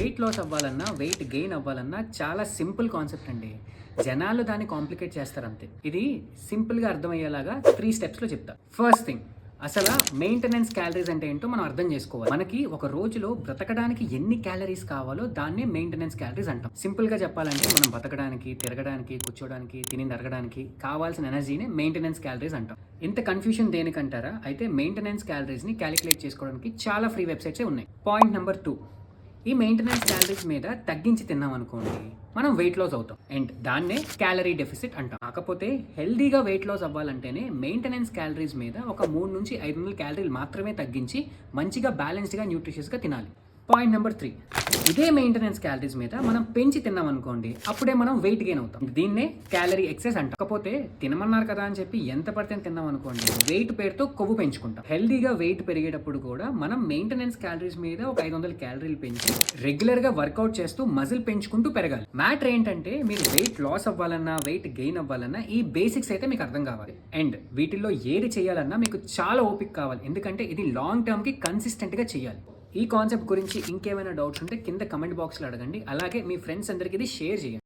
Weight loss అవ్వాలన్నా, weight gain అవ్వాలన్నా చాలా సింపుల్ కాన్సెప్ట్ అండి. జనాలు దాన్ని కాంప్లికేట్ చేస్తారంతే. ఇది సింపుల్‌గా అర్థమయ్యేలాగా 3 స్టెప్స్‌లో చెప్తా. ఫస్ట్ థింగ్, అసల మెయింటెనెన్స్ క్యాలరీస్ అంటే ఏంటో మనం అర్థం చేసుకోవాలి. మనకి ఒక రోజులో బ్రతకడానికి ఎన్ని క్యాలరీస్ కావాలో దాన్నే మెయింటెనెన్స్ క్యాలరీస్ అంటాం. సింపుల్‌గా చెప్పాలంటే మనం బతకడానికి, తిరగడానికి, కూర్చోడానికి, తినింది అరగడానికి కావాల్సిన ఎనర్జీనే మెయింటెనెన్స్ క్యాలరీస్ అంటాం. ఇంత కన్ఫ్యూషన్ దేనికంటారా? అయితే మెయింటెనెన్స్ క్యాలరీస్‌ని క్యాలిక్యులేట్ చేసుకోవడానికి చాలా ఫ్రీ వెబ్‌సైట్సే ఉన్నాయి. పాయింట్ నెంబర్ 2, ఈ మెయింటెనెన్స్ క్యాలరీస్ మీద తగ్గించి తిన్నాం అనుకోండి, మనం వెయిట్ లాస్ అవుతాం. అండ్ దాన్నే క్యాలరీ డెఫిసిట్ అంటాం. కాకపోతే హెల్దీగా వెయిట్ లాస్ అవ్వాలంటేనే మెయింటెనెన్స్ క్యాలరీస్ మీద ఒక 3 నుంచి 500 క్యాలరీలు మాత్రమే తగ్గించి మంచిగా బ్యాలెన్స్డ్గా న్యూట్రిషియస్గా తినాలి. పాయింట్ నెంబర్ 3, ఇదే మెయింటెనెన్స్ క్యాలరీస్ మీద మనం పెంచి తిన్నాం అనుకోండి, అప్పుడే మనం వెయిట్ గెయిన్ అవుతాం. దీన్నే క్యాలరీ ఎక్సెస్ అంటాం. కాకపోతే తినమన్నారు కదా అని చెప్పి ఎంత పడితే తిన్నాం అనుకోండి, వెయిట్ పేరుతో కొవ్వు పెంచుకుంటాం. హెల్దీగా వెయిట్ పెరిగేటప్పుడు కూడా మనం మెయింటెనెన్స్ క్యాలరీస్ మీద ఒక 500 క్యాలరీలు పెంచి రెగ్యులర్గా వర్కౌట్ చేస్తూ మజిల్ పెంచుకుంటూ పెరగాలి. మ్యాటర్ ఏంటంటే మీరు వెయిట్ లాస్ అవ్వాలన్నా, వెయిట్ గెయిన్ అవ్వాలన్నా ఈ బేసిక్స్ అయితే మీకు అర్థం కావాలి. అండ్ వీటిల్లో ఏది చేయాలన్నా మీకు చాలా ఓపిక కావాలి. ఎందుకంటే ఇది లాంగ్ టర్మ్కి కన్సిస్టెంట్గా చేయాలి. ఈ కాన్సెప్ట్ గురించి ఇంకేమైనా డౌట్స్ ఉంటే కింద కమెంట్ బాక్స్లో అడగండి. అలాగే మీ ఫ్రెండ్స్ అందరికీ ఇది షేర్ చేయండి.